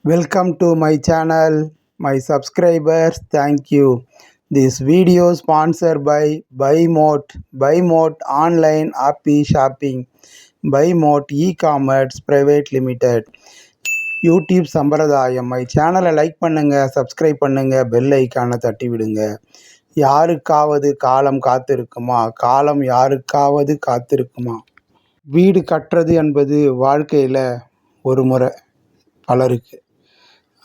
Welcome to my channel, my subscribers. Thank you. This video sponsored by Buy Mode Online Happy Shopping, Buy Mode E-Commerce Private Limited. YouTube சம்பிரதாயம். My சேனலை like பண்ணுங்கள், subscribe பண்ணுங்கள், bell ஐக்கானை தட்டி விடுங்க. யாருக்காவது காலம் காத்திருக்குமா? காலம் யாருக்காவது காத்திருக்குமா? வீடு கட்டுறது என்பது வாழ்க்கையில் ஒரு முறை பலருக்கு.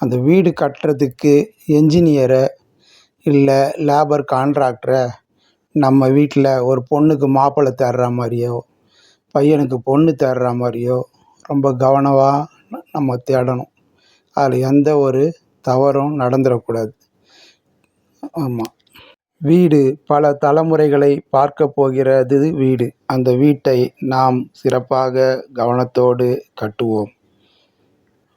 அந்த வீடு கட்டுறதுக்கு என்ஜினியரை இல்லை லேபர் கான்ட்ராக்டரை நம்ம வீட்டில் ஒரு பொண்ணுக்கு மாப்பிள்ளை தேடுற மாதிரியோ பையனுக்கு பொண்ணு தேடுற மாதிரியோ ரொம்ப கவனமாக நம்ம தேடணும். அதில் எந்த ஒரு தவறும் நடந்துடக்கூடாது. ஆமாம், வீடு பல தலைமுறைகளை பார்க்க போகிறது. வீடு, அந்த வீட்டை நாம் சிறப்பாக கவனத்தோடு கட்டுவோம்.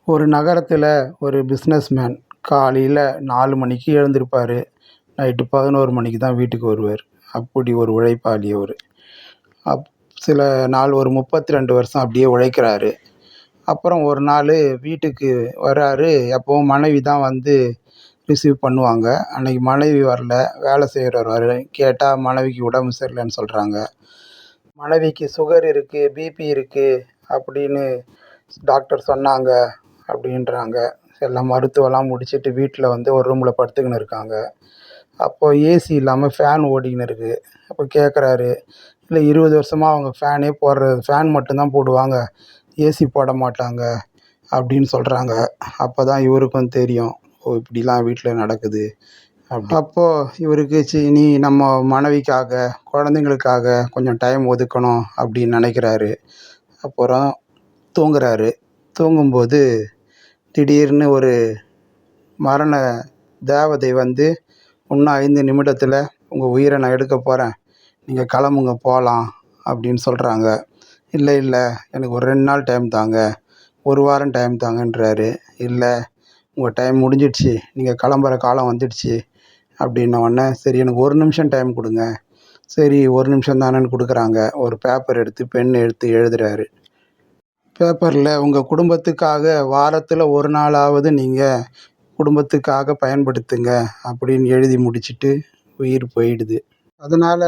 ஒரு நகரத்தில் ஒரு பிஸ்னஸ்மேன் காலையில் 4 மணிக்கு எழுந்திருப்பார், நைட்டு 11 மணிக்கு தான் வீட்டுக்கு வருவார். அப்படி ஒரு உழைப்பாளி அவர். சில நாள் ஒரு 32 வருஷம் அப்படியே உழைக்கிறாரு. அப்புறம் ஒரு நாள் வீட்டுக்கு வர்றாரு. எப்போவும் மனைவி தான் வந்து ரிசீவ் பண்ணுவாங்க. அன்றைக்கி மனைவி வரல, வேலை செய்கிறவர் வர கேட்டால் மனைவிக்கு உடம்பு சரியில்லைன்னு சொல்கிறாங்க. மனைவிக்கு சுகர் இருக்குது, பிபி இருக்குது அப்படின்னு டாக்டர் சொன்னாங்க அப்படின்றாங்க. எல்லாம் மருத்துவம்லாம் முடிச்சுட்டு வீட்டில் வந்து ஒரு ரூமில் படுத்துக்கின்னு இருக்காங்க. அப்போது ஏசி இல்லாமல் ஃபேன் ஓடிக்கின்னு இருக்குது. அப்போ கேட்குறாரு, இல்லை 20 வருஷமாக அவங்க ஃபேன் மட்டும்தான் போடுவாங்க, ஏசி போட மாட்டாங்க அப்படின்னு சொல்கிறாங்க. அப்போ தான் இவருக்கும் தெரியும், ஓ இப்படிலாம் வீட்டில் நடக்குது. அப்போது இவருக்கு நீ நம்ம மனைவிக்காக குழந்தைங்களுக்காக கொஞ்சம் டைம் ஒதுக்கணும் அப்படின்னு நினைக்கிறாரு. அப்புறம் தூங்குறாரு. தூங்கும்போது திடீர்னு ஒரு மரண தேவதை வந்து, இன்னும் 5 நிமிடத்தில் உங்கள் உயிரை நான் எடுக்க போகிறேன், நீங்கள் கிளம்புங்க போகலாம் அப்படின்னு சொல்கிறாங்க. இல்லை எனக்கு ஒரு 2 நாள் டைம் தாங்க, ஒரு வாரம் டைம் தாங்கன்றாரு. இல்லை, உங்கள் டைம் முடிஞ்சிடுச்சு, நீங்கள் கிளம்புற காலம் வந்துடுச்சு அப்படின்ன உடனே, சரி எனக்கு 1 நிமிஷம் டைம் கொடுங்க. சரி 1 நிமிஷம் தானேன்னு கொடுக்குறாங்க. ஒரு பேப்பர் எடுத்து பென் எடுத்து எழுதுகிறாரு. பேப்பரில் உங்கள் குடும்பத்துக்காக வாரத்தில் ஒரு நாளாவது நீங்கள் குடும்பத்துக்காக பயன்படுத்துங்க அப்படின்னு எழுதி முடிச்சுட்டு உயிர் போயிடுது. அதனால்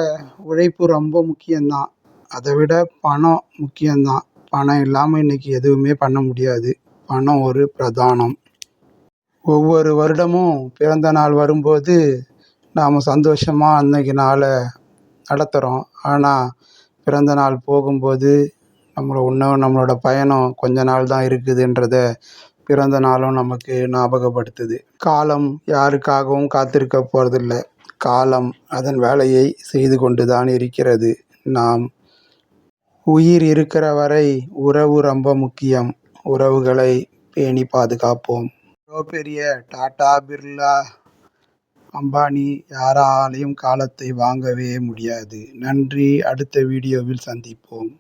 உழைப்பு ரொம்ப முக்கியம்தான். அதை விட பணம் முக்கியம்தான். பணம் இல்லாமல் இன்றைக்கி எதுவுமே பண்ண முடியாது. பணம் ஒரு பிரதானம். ஒவ்வொரு வருடமும் பிறந்த நாள் வரும்போது நாம் சந்தோஷமாக அன்றைக்கி நாளை நடத்துகிறோம். ஆனால் பிறந்த நாள் போகும்போது நம்மளோட பயணம் கொஞ்ச நாள் தான் இருக்குதுன்றத பிறந்த நாளும் நமக்கு ஞாபகப்படுத்துது. காலம் யாருக்காகவும் காத்திருக்க போகிறதில்ல. காலம் அதன் வேலையை செய்து கொண்டு தான் இருக்கிறது. நாம் உயிர் இருக்கிற வரை உறவு ரொம்ப முக்கியம். உறவுகளை பேணி பாதுகாப்போம். இவ்வளோ பெரிய டாடா, பிர்லா, அம்பானி யாராலையும் காலத்தை வாங்கவே முடியாது. நன்றி. அடுத்த வீடியோவில் சந்திப்போம்.